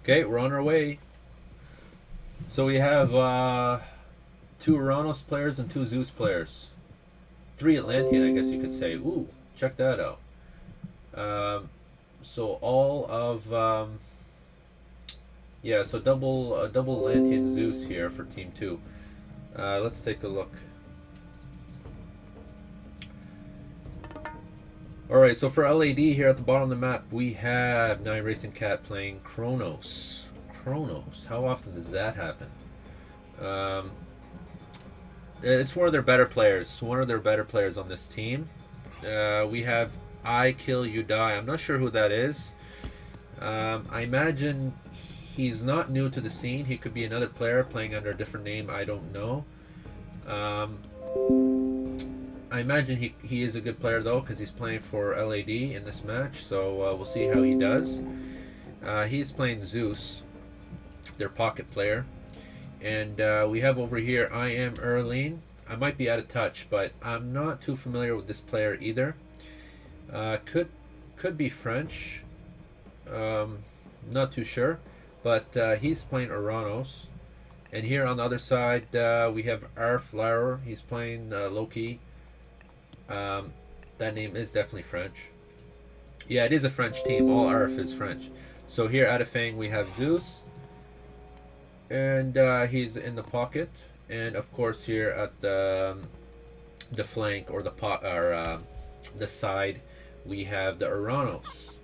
Okay, we're on our way. So we have two Uranus players and two Zeus players. Three Atlantean, I guess you could say. Ooh, check that out. Um, so all of yeah, so double Atlantean Zeus here for team two. Let's take a look. All right, so for LAD here at the bottom of the map, we have Nine Racing Cat playing Kronos. Kronos. How often does that happen? Um, it's one of their better players. One of their better players on this team. We have I Kill You Die. I'm not sure who that is. I imagine he's not new to the scene. He could be another player playing under a different name. I don't know. Um, I imagine he is a good player though, because he's playing for LAD in this match. So we'll see how he does. He's playing Zeus, their pocket player. And we have over here I Am Erlene. I might be out of touch, but I'm not too familiar with this player either. Could be French. Not too sure. But he's playing Uranus. And here on the other side, we have ArF Lauer. He's playing Loki. That name is definitely French. Yeah, it is a French team. All ArF is French. So here at Fang we have Zeus. And he's in the pocket. And of course here at the flank or the side, we have the Uranus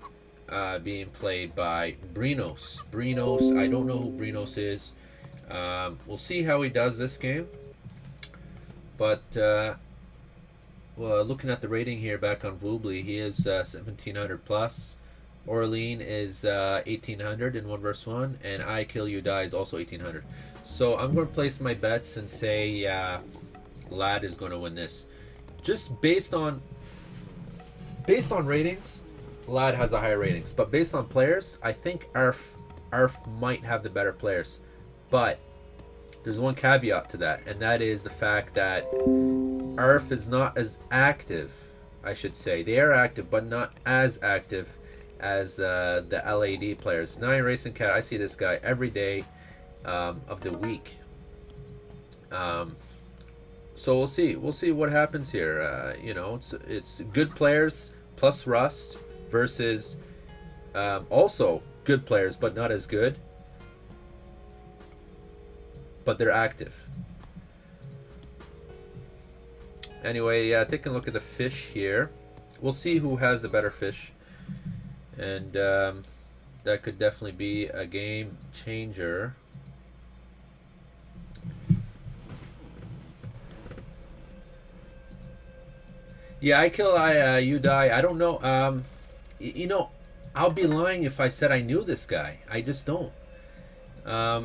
being played by Brinos. Brinos, I don't know who Brinos is. We'll see how he does this game. But well, looking at the rating here back on Voobly, he is 1700 plus. Orlean is 1800 in 1v1, and I Kill You Die is also 1800. So I'm going to place my bets and say Lad is going to win this. Just based on ratings, Lad has a higher ratings, but based on players, I think ArF might have the better players. But there's one caveat to that, and that is the fact that ArF is not as active. I should say they are active, but not as active as the LAD players. Nine Racing Cat, I see this guy every day of the week. So we'll see what happens here. You know, it's good players plus Rust versus also good players but not as good, but they're active. Anyway, taking a look at the fish here, we'll see who has the better fish. And that could definitely be a game changer. Yeah, I kill you die. I don't know. You know, I'll be lying if I said I knew this guy. I just don't. I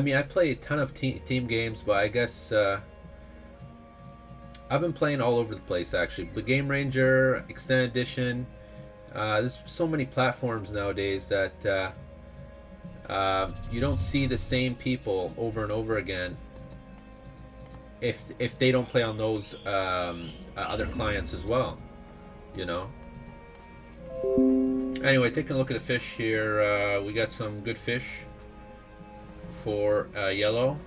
mean, I play a ton of team games, but I guess I've been playing all over the place actually. But Game Ranger, Extended Edition. There's so many platforms nowadays that you don't see the same people over and over again if they don't play on those other clients as well, you know. Anyway, taking a look at the fish here, we got some good fish for yellow.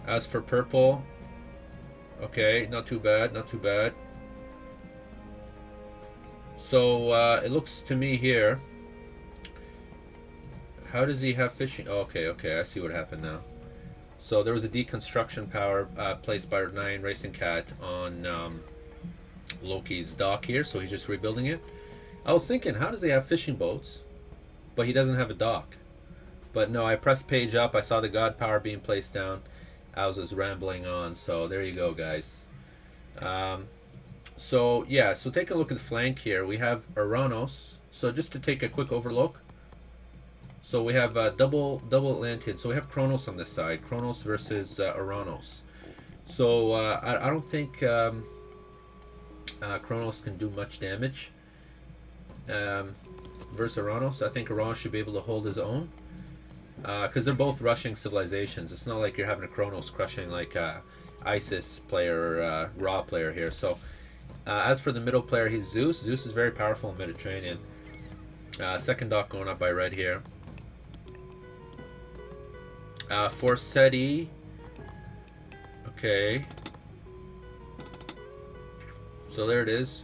As for purple, okay, not too bad, not too bad. So it looks to me here. How does he have fishing? Oh, okay, I see what happened now. So there was a deconstruction power placed by Nine Racing Cat on Loki's dock here, so he's just rebuilding it. I was thinking, how does he have fishing boats, but he doesn't have a dock? But no, I pressed page up, I saw the god power being placed down. I was just rambling on, so there you go, guys. So yeah, so take a look at the flank here. We have Uranus. So just to take a quick overlook. So we have double Atlantean. So we have Kronos on this side. Kronos versus Uranus. So I don't think Kronos can do much damage versus Uranus. I think Uranus should be able to hold his own. Because they're both rushing civilizations. It's not like you're having a Kronos crushing like ISIS player or Raw player here. So as for the middle player, he's Zeus. Zeus is very powerful in Mediterranean. Second dock going up by red here. Forseti. Okay. So there it is.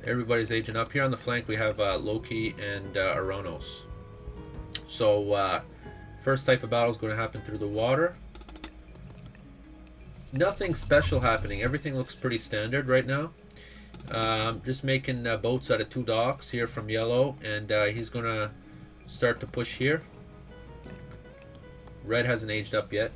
Everybody's aging up. Here on the flank we have Loki and Aranos. So first type of battle is going to happen through the water. Nothing special happening. Everything looks pretty standard right now. Just making boats out of 2 docks here from yellow, and he's going to start to push here. Red hasn't aged up yet.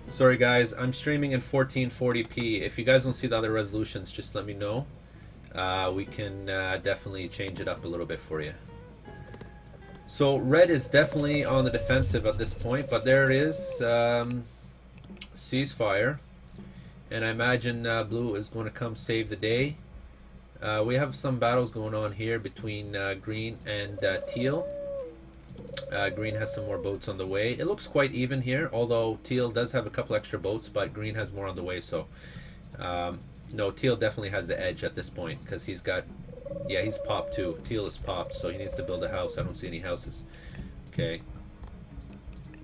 Sorry guys, I'm streaming in 1440p. If you guys don't see the other resolutions, just let me know. We can definitely change it up a little bit for you. So red is definitely on the defensive at this point, but there it is. Ceasefire. And I imagine blue is going to come save the day. We have some battles going on here between green and teal. Green has some more boats on the way. It looks quite even here, although teal does have a couple extra boats, but green has more on the way. So no, teal definitely has the edge at this point, because he's got, yeah, he's popped too. Teal is popped, so he needs to build a house. I don't see any houses. Okay,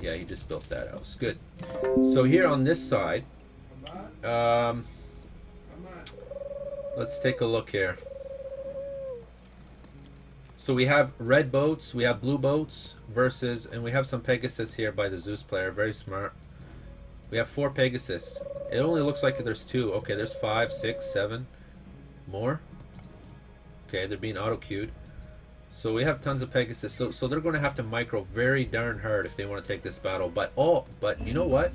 yeah, he just built that house. Good. So here on this side, let's take a look here. So we have red boats, we have blue boats versus, and we have some Pegasus here by the Zeus player, very smart. We have 4 Pegasus. It only looks like there's 2. Okay, there's 5, 6, 7 more. Okay, they're being auto-queued. So we have tons of Pegasus. So they're going to have to micro very darn hard if they want to take this battle. But you know what?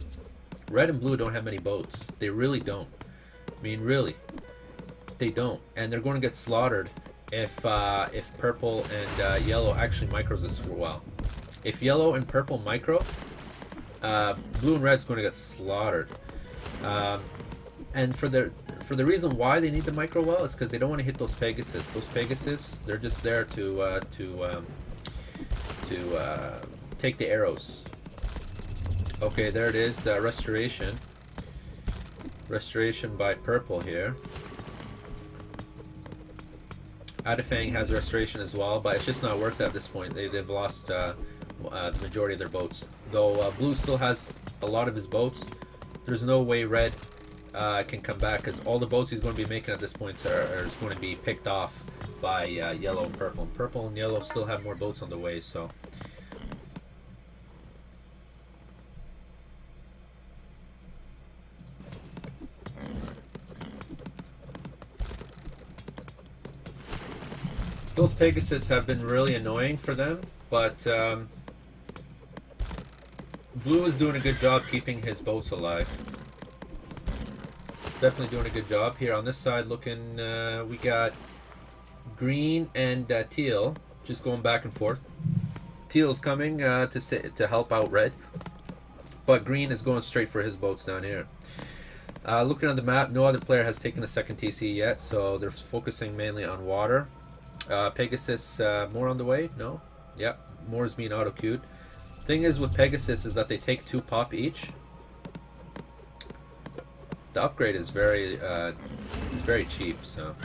Red and blue don't have many boats. They really don't. I mean, really, they don't, and they're going to get slaughtered if purple and yellow actually micros this well. If yellow and purple micro, blue and red's going to get slaughtered. And for the reason why they need the micro well is because they don't want to hit those Pegasus. Those Pegasus, they're just there to take the arrows. Okay, there it is. Restoration. Restoration by purple here. Adafang has restoration as well, but it's just not worth it at this point. They've lost the majority of their boats. Though blue still has a lot of his boats. There's no way red can come back, because all the boats he's going to be making at this point are going to be picked off by yellow and purple. And purple and yellow still have more boats on the way, so. Those Pegasus have been really annoying for them, but blue is doing a good job keeping his boats alive. Definitely doing a good job. Here on this side looking, we got green and teal just going back and forth. Teal is coming to help out red, but green is going straight for his boats down here. Looking at the map, no other player has taken a second TC yet, so they're focusing mainly on water. Pegasus, more on the way? No? Yep, more is being auto-queued. Thing is with Pegasus is that they take 2 pop each. The upgrade is very cheap, so.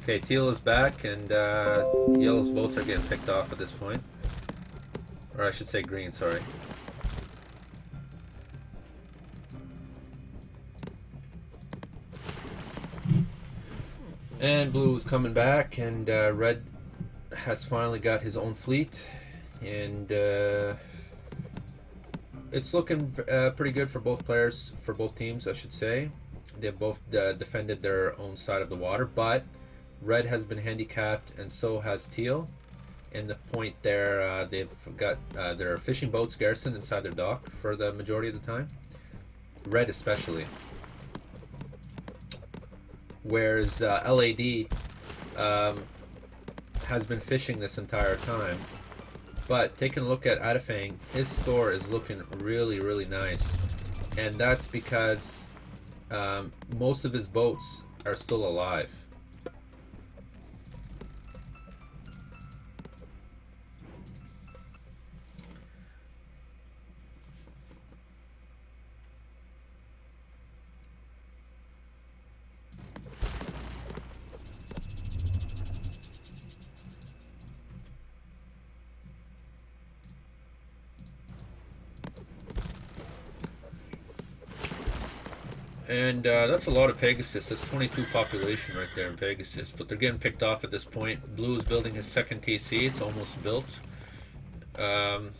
Okay, teal is back, and yellow's votes are getting picked off at this point. Or I should say green, sorry. And blue is coming back, and red has finally got his own fleet. And it's looking pretty good for both players, for both teams, I should say. They've both defended their own side of the water, but red has been handicapped, and so has teal. And the point there, they've got their fishing boats garrisoned inside their dock for the majority of the time. Red especially. Whereas LAD has been fishing this entire time. But taking a look at Adafang, his score is looking really, really nice. And that's because most of his boats are still alive. And that's a lot of Pegasus. That's 22 population right there in Pegasus. But they're getting picked off at this point. Blue is building his second TC. It's almost built. And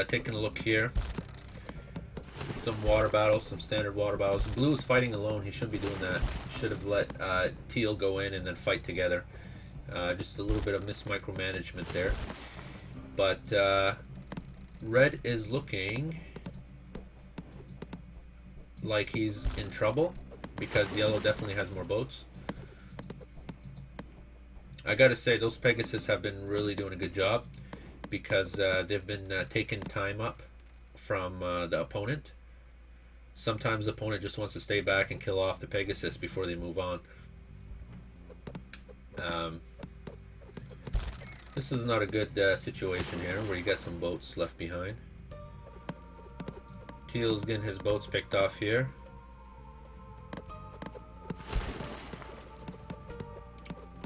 taking a look here. Some water battles, some standard water battles. Blue is fighting alone. He shouldn't be doing that. He should have let Teal go in and then fight together. Just a little bit of mismicromanagement there. But Red is looking like he's in trouble because Yellow definitely has more boats. I gotta say, those Pegasus have been really doing a good job because they've been taking time up from the opponent. Sometimes the opponent just wants to stay back and kill off the Pegasus before they move on. This is not a good situation here where you got some boats left behind. Teal's getting his boats picked off here.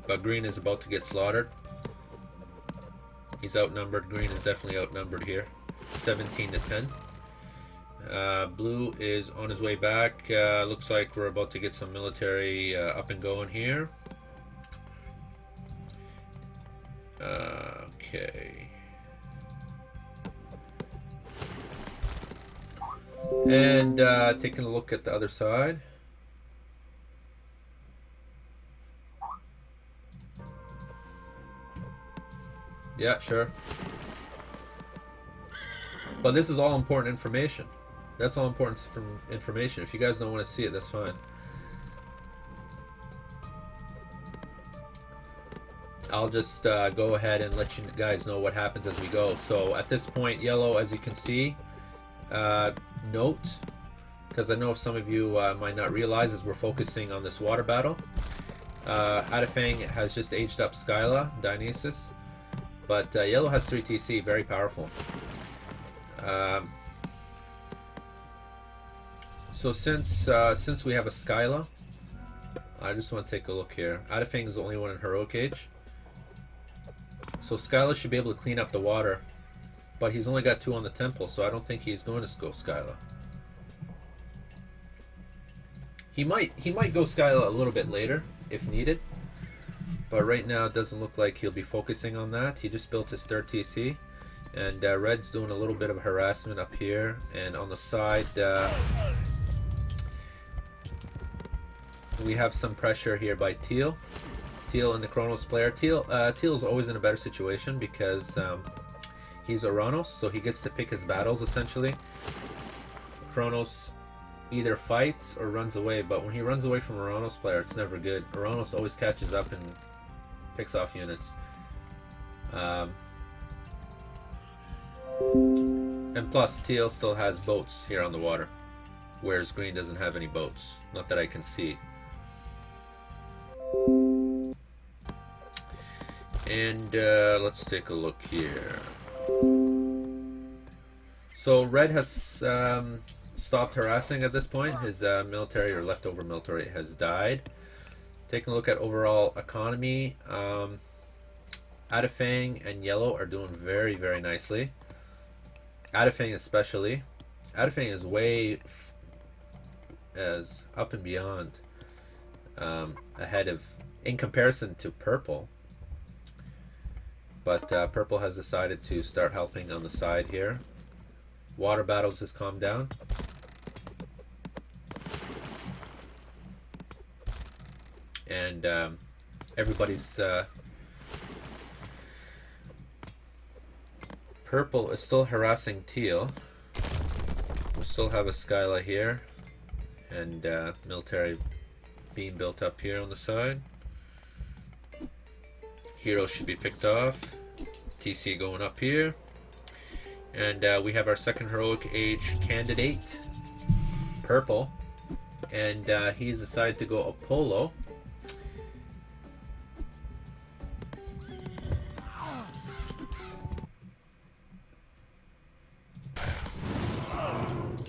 But Green is about to get slaughtered. He's outnumbered. Green is definitely outnumbered here. 17 to 10. Blue is on his way back. Looks like we're about to get some military up and going here. Okay. And taking a look at the other side. Yeah, sure. But this is all important information. That's all important information. If you guys don't want to see it, that's fine. I'll just go ahead and let you guys know what happens as we go. So at this point, Yellow, as you can see, note, because I know some of you might not realize as we're focusing on this water battle, Adafang has just aged up Skyla, Dionysus, but Yellow has 3 TC, very powerful. So since we have a Skyla, I just want to take a look here. Adafang is the only one in heroic age. So Skyla should be able to clean up the water, but he's only got 2 on the temple, so I don't think he's going to go Skyla. He might go Skyla a little bit later if needed, but right now it doesn't look like he'll be focusing on that. He just built his 3rd TC, and Red's doing a little bit of harassment up here, and on the side we have some pressure here by Teal. Teal and the Kronos player. Teal is always in a better situation because he's Uranus, so he gets to pick his battles essentially. Kronos either fights or runs away, but when he runs away from Uranus player, it's never good. Uranus always catches up and picks off units. And plus, Teal still has boats here on the water, whereas Green doesn't have any boats. Not that I can see. And let's take a look here. So Red has stopped harassing at this point. His military or leftover military has died. Taking a look at overall economy, Adafang and Yellow are doing very, very nicely. Adafang especially. Adafang is way as up and beyond ahead of, in comparison to Purple. But Purple has decided to start helping on the side here. Water battles has calmed down. And everybody's... Purple is still harassing Teal. We still have a Skyla here. And military being built up here on the side. Hero should be picked off. TC going up here. And we have our second heroic age candidate, purple. And he's decided to go Apollo.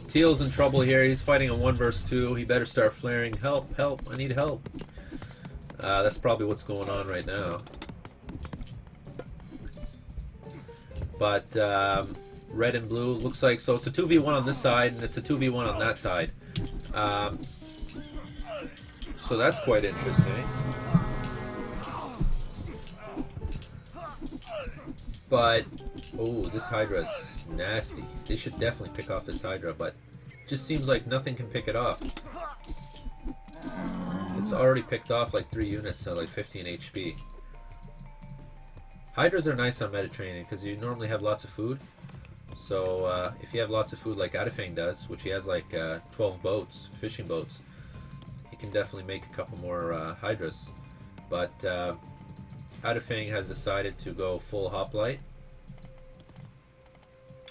Teal's in trouble here. He's fighting a 1 versus 2. He better start flaring. Help, help, I need help. That's probably what's going on right now. But red and blue looks like, so it's a 2v1 on this side and it's a 2v1 on that side. So that's quite interesting. But, oh, this Hydra is nasty. They should definitely pick off this Hydra, but it just seems like nothing can pick it off. It's already picked off like 3 units at like 15 HP. Hydras are nice on meta training because you normally have lots of food. So if you have lots of food like ArF does, which he has like 12 boats, fishing boats, he can definitely make a couple more Hydras. But ArF has decided to go full hoplite.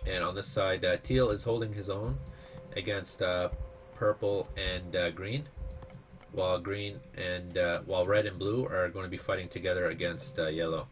And on this side, Teal is holding his own against purple and green, while red and blue are going to be fighting together against yellow.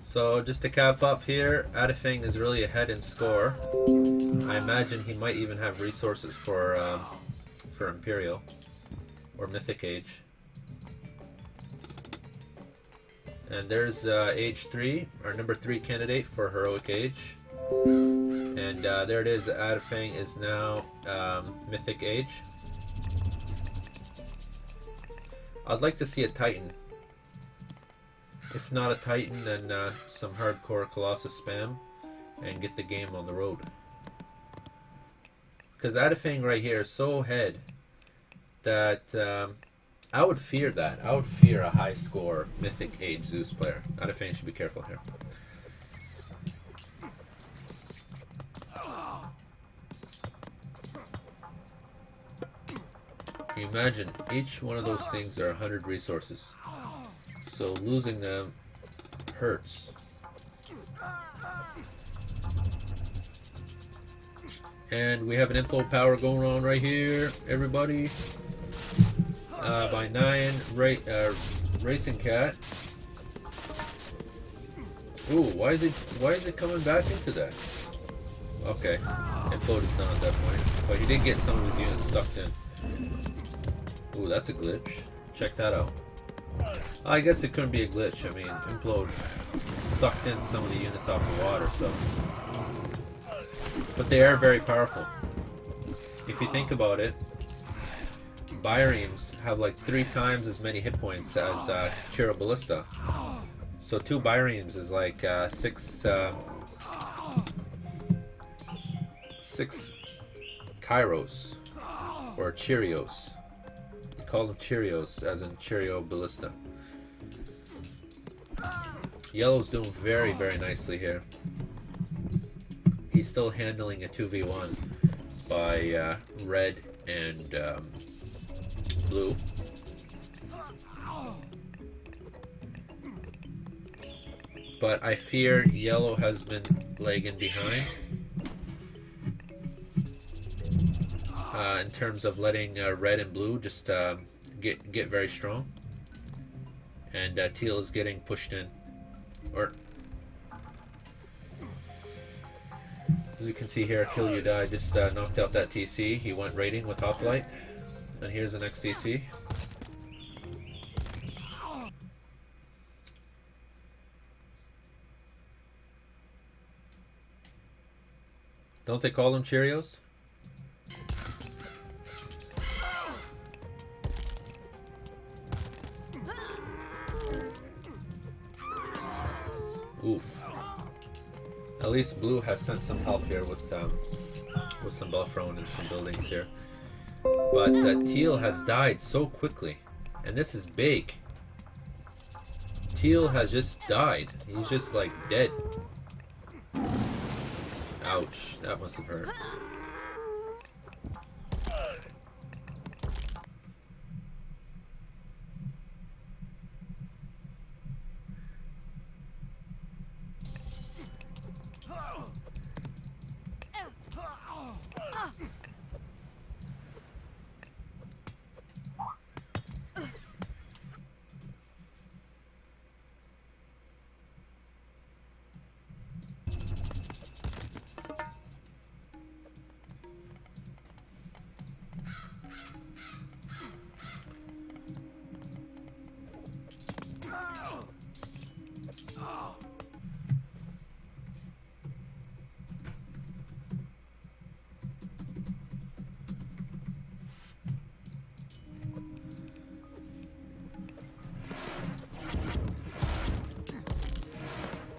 So just to cap up here, ArF is really ahead in score. I imagine he might even have resources for Imperial or Mythic Age. And there's Age 3, our number 3 candidate for Heroic Age. And there it is, ArF is now Mythic Age. I'd like to see a Titan. If not a Titan, then some hardcore Colossus spam and get the game on the road. Because ArF right here is so ahead that I would fear that. I would fear a high score Mythic Age Zeus player. ArF should be careful here. Can you imagine, each one of those things are 100 resources. So losing them hurts. And we have an inflow power going on right here, everybody. By 9, Racing Cat. Ooh, why is it coming back into that? Okay, inflow is done at that point, but he did get some of his units sucked in. Ooh, that's a glitch. Check that out. I guess it couldn't be a glitch. I mean, Implode sucked in some of the units off the water, so. But they are very powerful. If you think about it, Bireams have like 3 times as many hit points as Chiro Ballista. So 2 Bireams is like 6 Kairos or Cheerios. You call them Cheerios, as in Cheerio Ballista. Yellow's doing very, very nicely here. He's still handling a 2v1 by red and blue. But I fear yellow has been lagging behind in terms of letting red and blue just get very strong. And teal is getting pushed in. Or, as you can see here, Kill You Die just knocked out that TC. He went raiding with Hoplite. And here's the next TC. Don't they call them Cheerios? Oof. At least blue has sent some help here with some buffering and some buildings here. But teal has died so quickly, and this is big. Teal has just died. He's just like dead. Ouch, that must have hurt.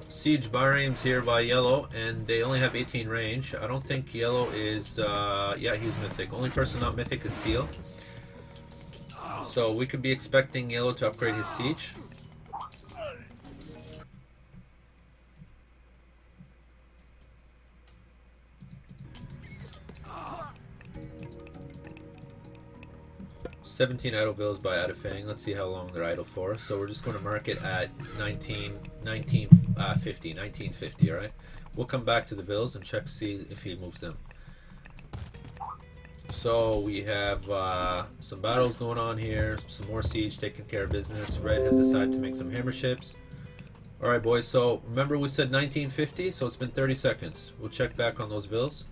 Siege biomes here by yellow, and they only have 18 range. I don't think yellow is, yeah, he's mythic. Only person not mythic is teal. So we could be expecting yellow to upgrade his siege. $17 idle bills by Adafang. Let's see how long they're idle for. So we're just going to mark it at 1950, alright? We'll come back to the bills and check to see if he moves them. So we have some battles going on here, some more siege taking care of business. Red has decided to make some hammer ships. Alright boys, so remember we said 1950, so it's been 30 seconds. We'll check back on those bills.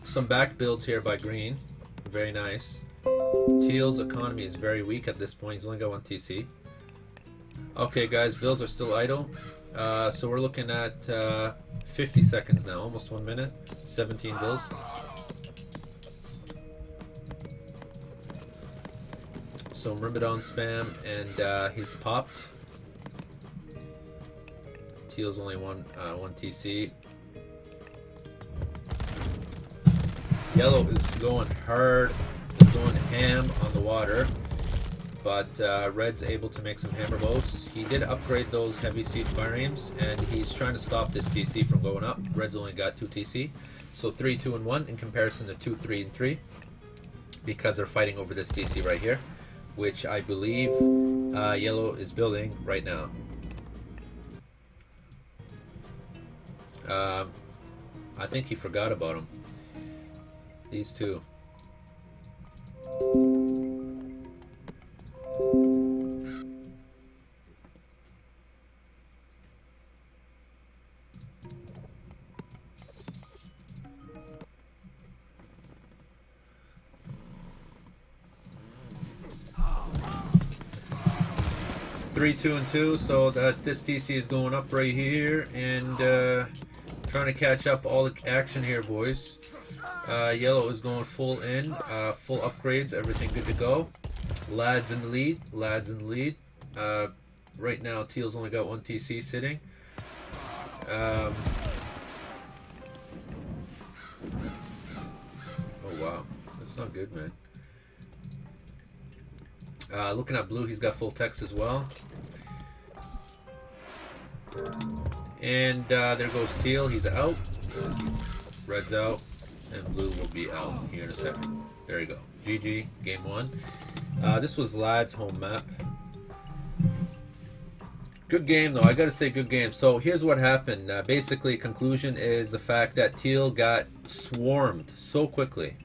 Some back builds here by green. Very nice. Teal's economy is very weak at this point. He's only got 1 TC. Okay guys, bills are still idle. So we're looking at 50 seconds now. Almost 1 minute. 17 bills. So Myrmidon spam, and he's popped. Teal's only 1 TC. Yellow is going hard, is going ham on the water, but Red's able to make some hammer boats. He did upgrade those heavy siege biomes, and he's trying to stop this TC from going up. Red's only got 2 TC, so 3, 2, and 1 in comparison to 2, 3, and 3, because they're fighting over this TC right here, which I believe Yellow is building right now. I think he forgot about him. These two. Three, 2, and 2. So that this DC is going up right here, and trying to catch up all the action here, boys. Yellow is going full in, full upgrades, everything good to go. Lads in the lead, lads in the lead. Right now, Teal's only got 1 TC sitting. Oh wow, that's not good, man. Looking at blue, he's got full text as well. And there goes Teal, he's out. Red's out. And blue will be out here in a second. There you go. GG, game 1. This was Lad's home map. Good game, though. I gotta say, good game. So here's what happened. Basically, conclusion is the fact that Teal got swarmed so quickly.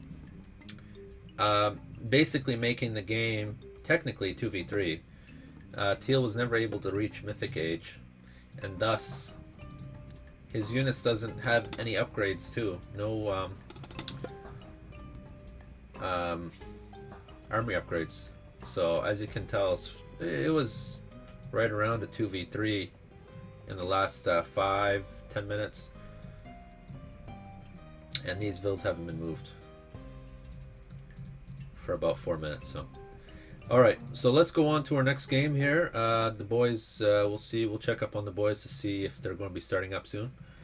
Basically making the game technically 2v3. Teal was never able to reach Mythic Age, and thus his units doesn't have any upgrades too. No army upgrades. So as you can tell, it was right around a 2v3 in the last 5-10 minutes, and these villas haven't been moved for about 4 minutes. So All right, so let's go on to our next game here. The boys, we'll see. We'll check up on the boys to see if they're going to be starting up soon.